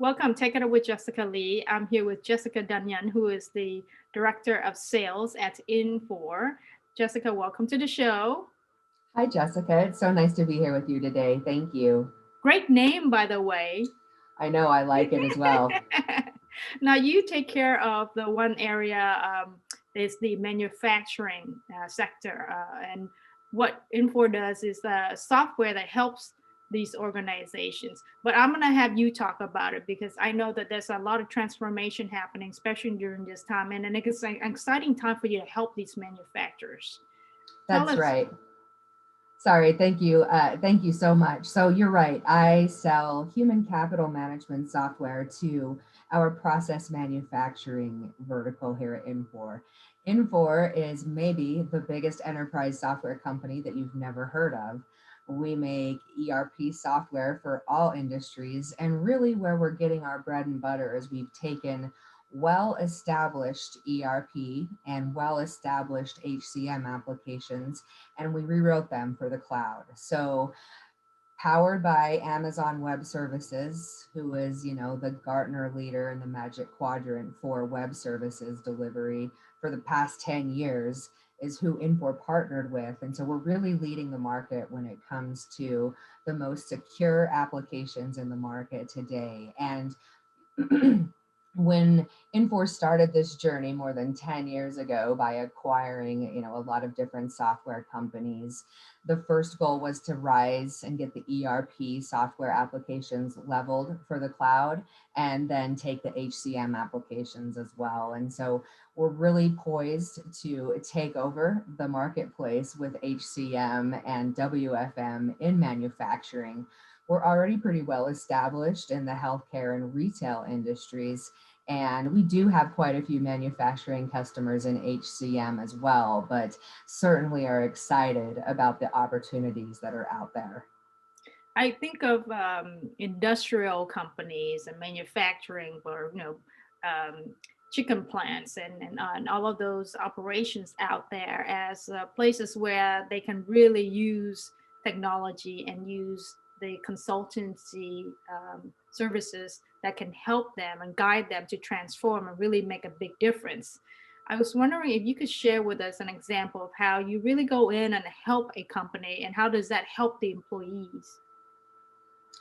Welcome. Take it with Jessica Lee. I'm here with Jessica Dunyon, who is the Director of Sales at Infor. Jessica, welcome to the show. Hi, Jessica. It's so nice to be here with you today. Thank you. Great name, by the way. I know I like it as well. Now, you take care of the one area is the manufacturing sector. And what Infor does is software that helps these organizations. But I'm going to have you talk about it because I know that there's a lot of transformation happening, especially during this time. And it's an exciting time for you to help these manufacturers. Tell That's us. right. Sorry, thank you. Thank you so much. So you're right. I sell human capital management software to our process manufacturing vertical here at Infor. Infor is maybe the biggest enterprise software company that you've never heard of. We make ERP software for all industries, and really where we're getting our bread and butter is we've taken well-established ERP and well-established HCM applications and we rewrote them for the cloud. So powered by Amazon Web Services, who is, the Gartner leader in the Magic Quadrant for web services delivery for the past 10 years, is who Infor partnered with. And so we're really leading the market when it comes to the most secure applications in the market today. And when Infor started this journey more than 10 years ago by acquiring, a lot of different software companies, the first goal was to rise and get the ERP software applications leveled for the cloud and then take the HCM applications as well. And so we're really poised to take over the marketplace with HCM and WFM in manufacturing. We're already pretty well established in the healthcare and retail industries. And we do have quite a few manufacturing customers in HCM as well, but certainly are excited about the opportunities that are out there. I think of industrial companies and manufacturing, or chicken plants and all of those operations out there as places where they can really use technology and use the consultancy services that can help them and guide them to transform and really make a big difference. I was wondering if you could share with us an example of how you really go in and help a company and how does that help the employees?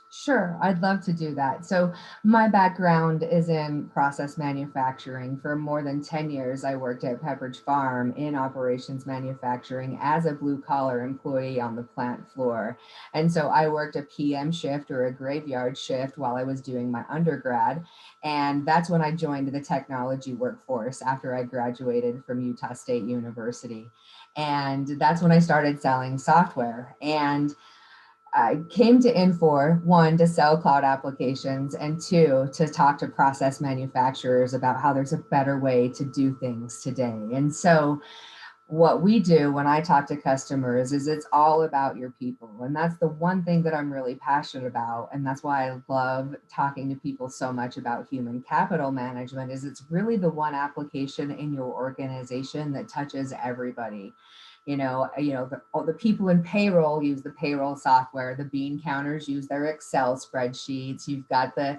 Sure, I'd love to do that. So, my background is in process manufacturing. For more than 10 years, I worked at Pepperidge Farm in operations manufacturing as a blue collar employee on the plant floor. And so, I worked a PM shift or a graveyard shift while I was doing my undergrad. And that's when I joined the technology workforce after I graduated from Utah State University. And that's when I started selling software. And I came to Infor, one, to sell cloud applications, and two, to talk to process manufacturers about how there's a better way to do things today. And so, what we do when I talk to customers is it's all about your people. And that's the one thing that I'm really passionate about. And that's why I love talking to people so much about human capital management is it's really the one application in your organization that touches everybody. The people in payroll use the payroll software. The bean counters use their Excel spreadsheets. You've got the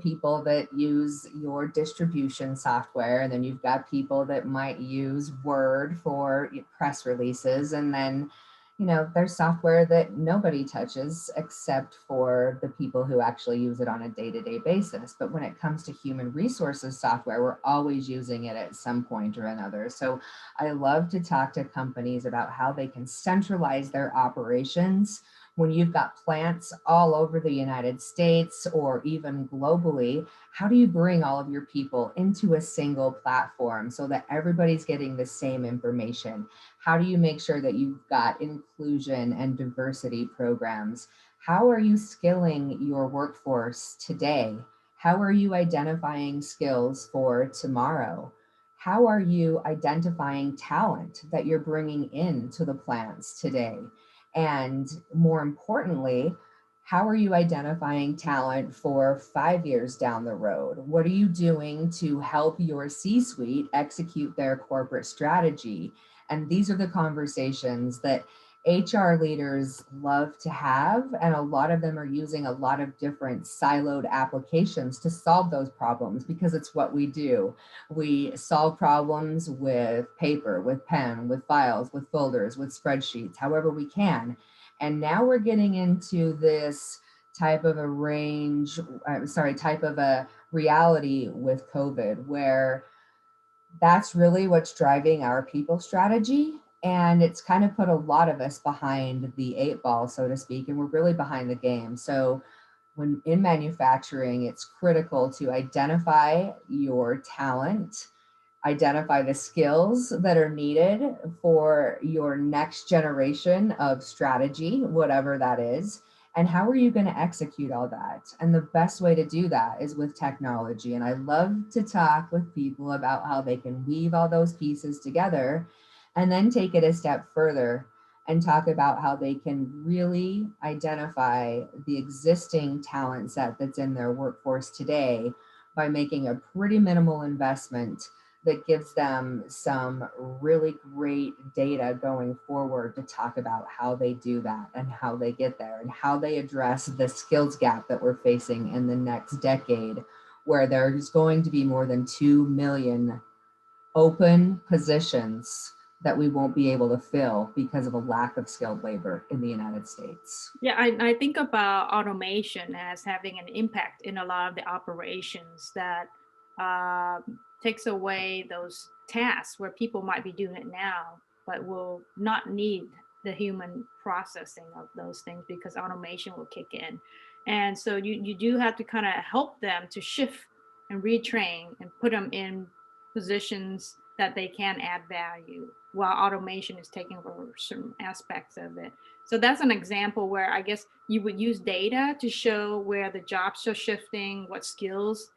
people that use your distribution software, and then you've got people that might use Word for press releases, and then there's software that nobody touches except for the people who actually use it on a day-to-day basis. But when it comes to human resources software, we're always using it at some point or another. So I love to talk to companies about how they can centralize their operations when you've got plants all over the United States or even globally. How do you bring all of your people into a single platform so that everybody's getting the same information? How do you make sure that you've got inclusion and diversity programs? How are you skilling your workforce today? How are you identifying skills for tomorrow? How are you identifying talent that you're bringing into the plants today? And more importantly, how are you identifying talent for 5 years down the road? What are you doing to help your C-suite execute their corporate strategy? And these are the conversations that HR leaders love to have, and a lot of them are using a lot of different siloed applications to solve those problems because it's what we do. We solve problems with paper, with pen, with files, with folders, with spreadsheets, however we can. And now we're getting into this type of a type of a reality with COVID where that's really what's driving our people strategy. And it's kind of put a lot of us behind the eight ball, so to speak, and we're really behind the game. So, when in manufacturing, it's critical to identify your talent, identify the skills that are needed for your next generation of strategy, whatever that is. And how are you going to execute all that? And the best way to do that is with technology. And I love to talk with people about how they can weave all those pieces together and then take it a step further and talk about how they can really identify the existing talent set that's in their workforce today by making a pretty minimal investment that gives them some really great data going forward to talk about how they do that and how they get there and how they address the skills gap that we're facing in the next decade, where there's going to be more than 2 million open positions that we won't be able to fill because of a lack of skilled labor in the United States. Yeah, I think about automation as having an impact in a lot of the operations that takes away those tasks where people might be doing it now, but will not need the human processing of those things because automation will kick in. And so you do have to kind of help them to shift and retrain and put them in positions that they can add value while automation is taking over certain aspects of it. So that's an example where I guess you would use data to show where the jobs are shifting, what skills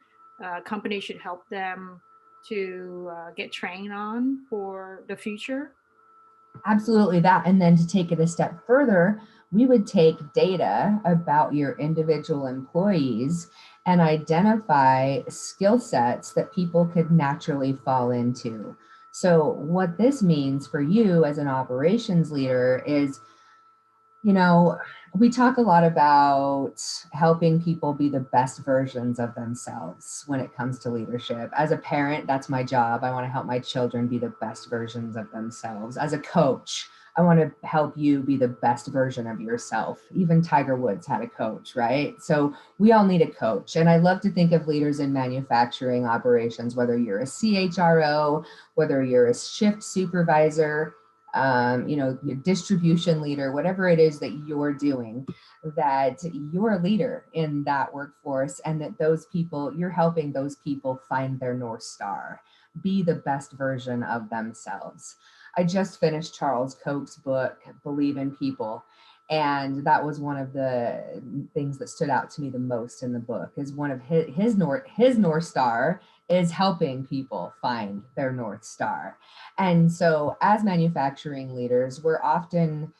companies should help them to get trained on for the future. Absolutely that. And then to take it a step further, we would take data about your individual employees and identify skill sets that people could naturally fall into. So, what this means for you as an operations leader is, you know, we talk a lot about helping people be the best versions of themselves when it comes to leadership. As a parent, that's my job. I want to help my children be the best versions of themselves. As a coach, I want to help you be the best version of yourself. Even Tiger Woods had a coach, right? So we all need a coach. And I love to think of leaders in manufacturing operations, whether you're a CHRO, whether you're a shift supervisor, your distribution leader, whatever it is that you're doing, that you're a leader in that workforce and that those people, you're helping those people find their North Star, be the best version of themselves. I just finished Charles Koch's book, Believe in People. And that was one of the things that stood out to me the most in the book is one of his North Star is helping people find their North Star. And so as manufacturing leaders, we're often,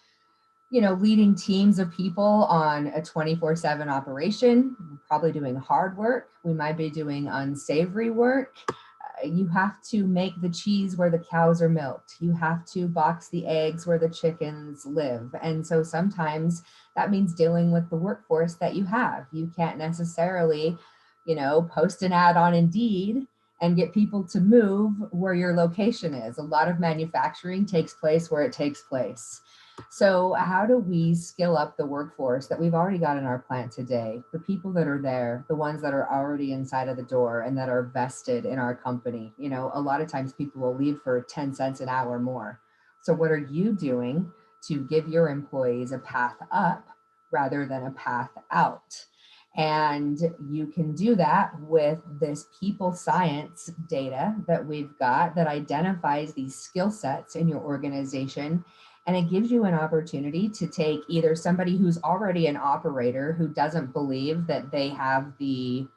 leading teams of people on a 24/7 operation, probably doing hard work. We might be doing unsavory work. You have to make the cheese where the cows are milked. You have to box the eggs where the chickens live. And so sometimes that means dealing with the workforce that you have. You can't necessarily, post an ad on Indeed and get people to move where your location is. A lot of manufacturing takes place where it takes place. So, how do we skill up the workforce that we've already got in our plant today? The people that are there, the ones that are already inside of the door and that are vested in our company. A lot of times people will leave for 10 cents an hour more. So, what are you doing to give your employees a path up rather than a path out? And you can do that with this people science data that we've got that identifies these skill sets in your organization. And it gives you an opportunity to take either somebody who's already an operator who doesn't believe that they have maybe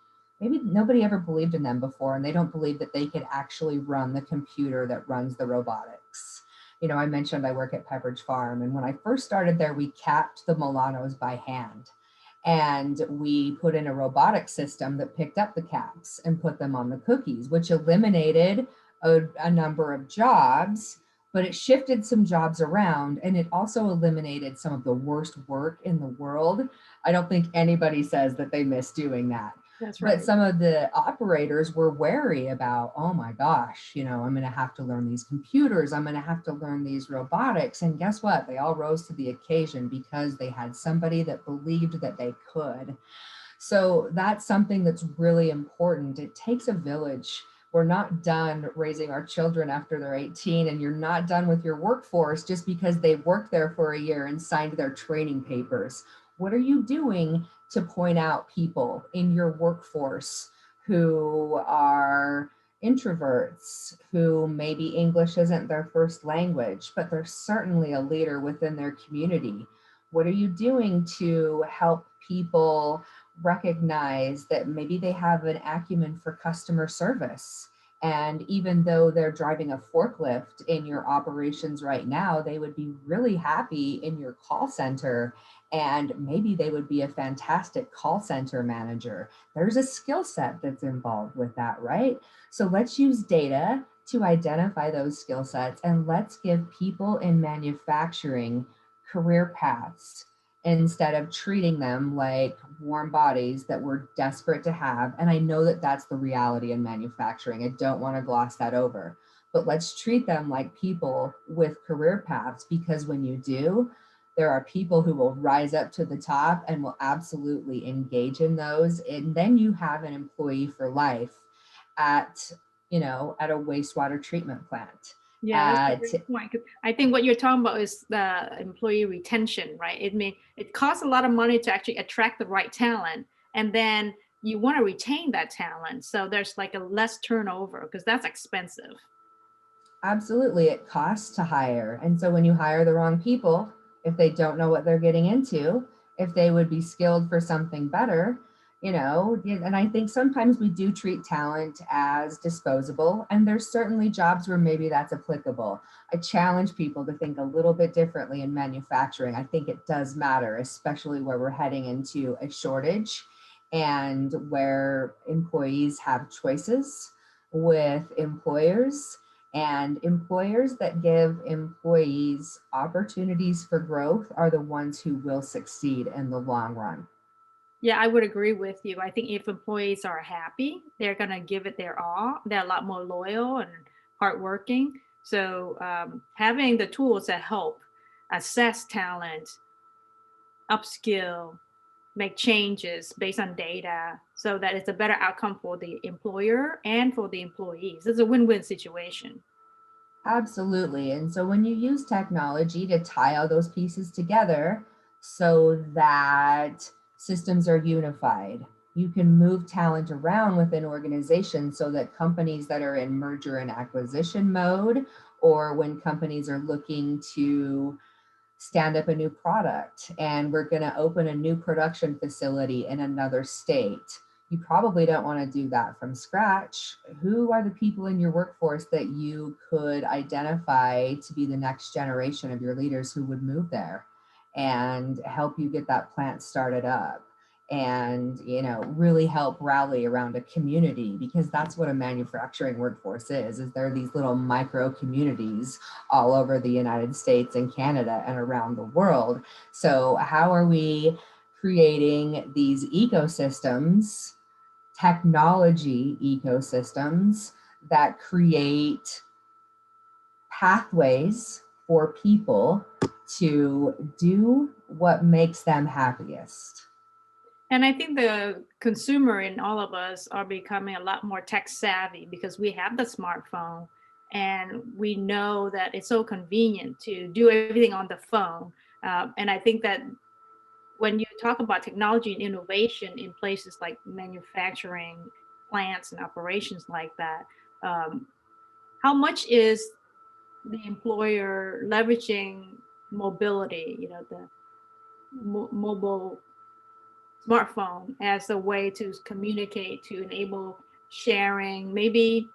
nobody ever believed in them before, and they don't believe that they could actually run the computer that runs the robotics. I mentioned I work at Pepperidge Farm, and when I first started there, we capped the Milanos by hand. And we put in a robotic system that picked up the caps and put them on the cookies, which eliminated a number of jobs, but it shifted some jobs around and it also eliminated some of the worst work in the world. I don't think anybody says that they miss doing that. That's But right. some of the operators were wary about, oh my gosh, I'm going to have to learn these computers. I'm going to have to learn these robotics. And guess what? They all rose to the occasion because they had somebody that believed that they could. So that's something that's really important. It takes a village. We're not done raising our children after they're 18, and you're not done with your workforce just because they worked there for a year and signed their training papers. What are you doing to point out people in your workforce who are introverts, who maybe English isn't their first language, but they're certainly a leader within their community? What are you doing to help people recognize that maybe they have an acumen for customer service? And even though they're driving a forklift in your operations right now, they would be really happy in your call center. And maybe they would be a fantastic call center manager. There's a skill set that's involved with that, right? So let's use data to identify those skill sets and let's give people in manufacturing career paths instead of treating them like warm bodies that we're desperate to have. And I know that that's the reality in manufacturing. I don't want to gloss that over. But let's treat them like people with career paths, because when you do, there are people who will rise up to the top and will absolutely engage in those. And then you have an employee for life at, at a wastewater treatment plant. Yeah, that's a At great point. 'Cause I think what you're talking about is the employee retention, right? It costs a lot of money to actually attract the right talent, and then you want to retain that talent. So there's like a less turnover because that's expensive. Absolutely, it costs to hire. And so when you hire the wrong people, if they don't know what they're getting into, if they would be skilled for something better, and I think sometimes we do treat talent as disposable, and there's certainly jobs where maybe that's applicable. I challenge people to think a little bit differently in manufacturing. I think it does matter, especially where we're heading into a shortage and where employees have choices with employers, and employers that give employees opportunities for growth are the ones who will succeed in the long run. Yeah, I would agree with you. I think if employees are happy, they're going to give it their all. They're a lot more loyal and hardworking. So having the tools that help assess talent, upskill, make changes based on data so that it's a better outcome for the employer and for the employees. It's a win-win situation. Absolutely. And so when you use technology to tie all those pieces together so that systems are unified, you can move talent around within organizations so that companies that are in merger and acquisition mode, or when companies are looking to stand up a new product and we're going to open a new production facility in another state. You probably don't want to do that from scratch. Who are the people in your workforce that you could identify to be the next generation of your leaders who would move there and help you get that plant started up? And really help rally around a community, because that's what a manufacturing workforce is there are these little micro communities all over the United States and Canada and around the world. So how are we creating these ecosystems, technology ecosystems, that create pathways for people to do what makes them happiest? And I think the consumer in all of us are becoming a lot more tech savvy because we have the smartphone and we know that it's so convenient to do everything on the phone. And I think that when you talk about technology and innovation in places like manufacturing plants and operations like that, um, how much is the employer leveraging mobility, the mobile smartphone as a way to communicate, to enable sharing, maybe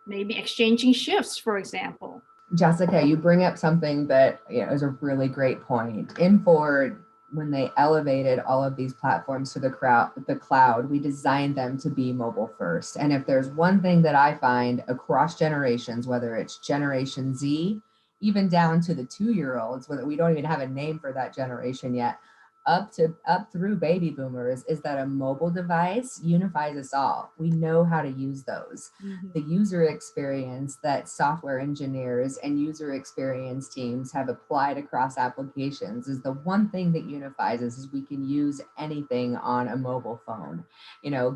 exchanging shifts, for example. Jessica, you bring up something that is a really great point. Infor, when they elevated all of these platforms to the cloud, we designed them to be mobile first. And if there's one thing that I find across generations, whether it's Generation Z, even down to the 2-year-olds, where we don't even have a name for that generation yet, up through baby boomers, is that a mobile device unifies us all. We know how to use those. Mhm. The user experience that software engineers and user experience teams have applied across applications is the one thing that unifies us, is we can use anything on a mobile phone.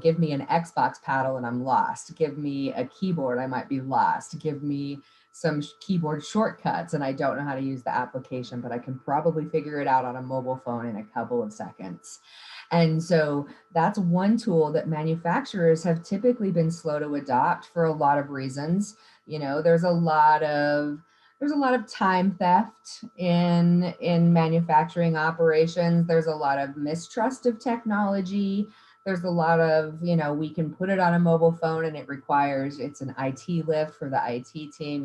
Give me an Xbox paddle and I'm lost. Give me a keyboard, I might be lost. Give me some keyboard shortcuts and I don't know how to use the application, but I can probably figure it out on a mobile phone in a couple of seconds. And so that's one tool that manufacturers have typically been slow to adopt for a lot of reasons. There's a lot of time theft in manufacturing operations. There's a lot of mistrust of technology. There's a lot of, we can put it on a mobile phone and it's an IT lift for the IT team.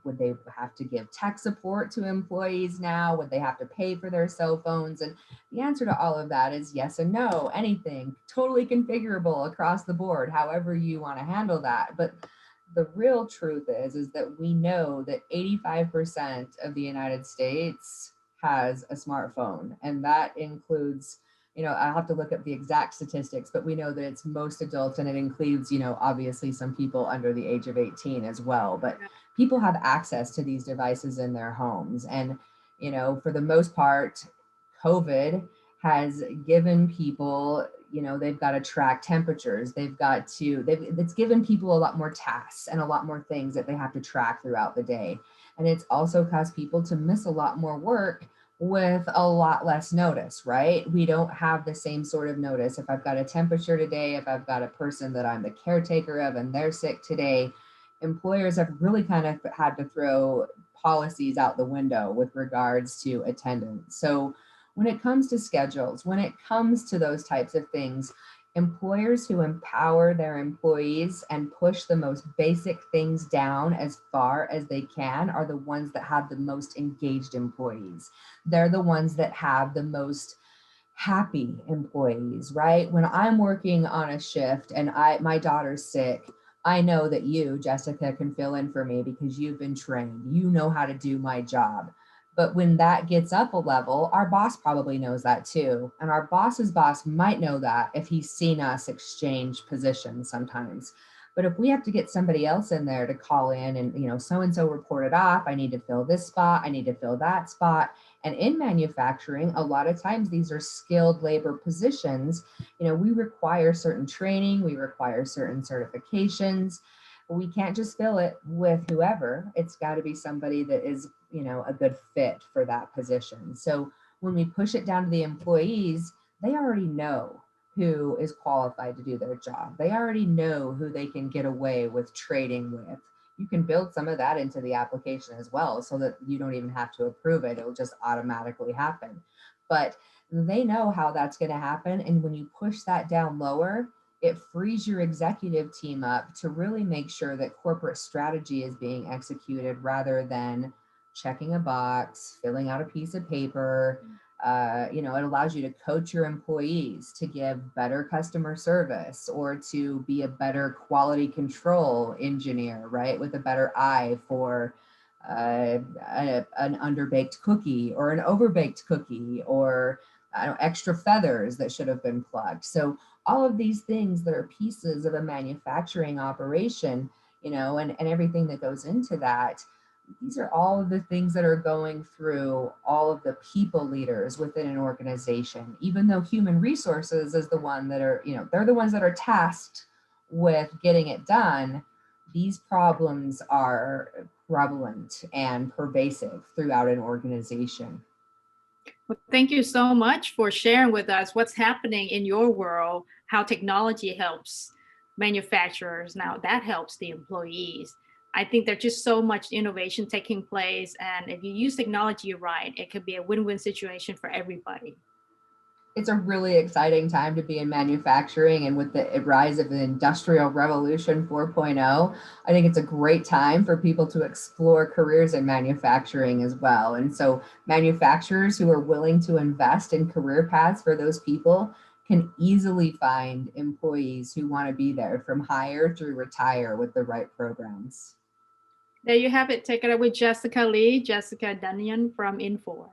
Would they have to give tech support to employees now? Would they have to pay for their cell phones? And the answer to all of that is yes and no. Anything, totally configurable across the board, however you want to handle that. But the real truth is that we know that 85% of the United States has a smartphone, and that includes, I'll have to look up the exact statistics, but we know that it's most adults, and it includes, obviously some people under the age of 18 as well. But people have access to these devices in their homes. And, for the most part, COVID has given people, they've got to track temperatures. It's given people a lot more tasks and a lot more things that they have to track throughout the day. And it's also caused people to miss a lot more work with a lot less notice, right? We don't have the same sort of notice. If I've got a temperature today, if I've got a person that I'm the caretaker of and they're sick today, employers have really kind of had to throw policies out the window with regards to attendance. So when it comes to schedules, when it comes to those types of things, employers who empower their employees and push the most basic things down as far as they can are the ones that have the most engaged employees. They're the ones that have the most happy employees, right? When I'm working on a shift and my daughter's sick, I know that you, Jessica, can fill in for me because you've been trained. You know how to do my job. But when that gets up a level, our boss probably knows that too. And our boss's boss might know that if he's seen us exchange positions sometimes. But if we have to get somebody else in there to call in and, so and so reported off, I need to fill this spot, I need to fill that spot. And in manufacturing, a lot of times these are skilled labor positions. We require certain training, we require certain certifications. We can't just fill it with whoever. It's got to be somebody that is, a good fit for that position. So when we push it down to the employees, they already know who is qualified to do their job. They already know who they can get away with trading with. You can build some of that into the application as well so that you don't even have to approve it. It'll just automatically happen. But they know how that's going to happen. And when you push that down lower, it frees your executive team up to really make sure that corporate strategy is being executed rather than checking a box, filling out a piece of paper. It allows you to coach your employees to give better customer service or to be a better quality control engineer, right? With a better eye for an underbaked cookie or an overbaked cookie or extra feathers that should have been plugged. So all of these things that are pieces of a manufacturing operation, and everything that goes into that, these are all of the things that are going through all of the people leaders within an organization, even though human resources is the one that are, they're the ones that are tasked with getting it done. These problems are prevalent and pervasive throughout an organization. Well, thank you so much for sharing with us what's happening in your world, how technology helps manufacturers. Now that helps the employees. I think there's just so much innovation taking place. And if you use technology right, it could be a win win situation for everybody. It's a really exciting time to be in manufacturing, and with the rise of the industrial revolution 4.0, I think it's a great time for people to explore careers in manufacturing as well. And so manufacturers who are willing to invest in career paths for those people can easily find employees who want to be there from hire through retire with the right programs. There you have it. Take it up with Jessica Lee, Jessica Dunyon from Infor.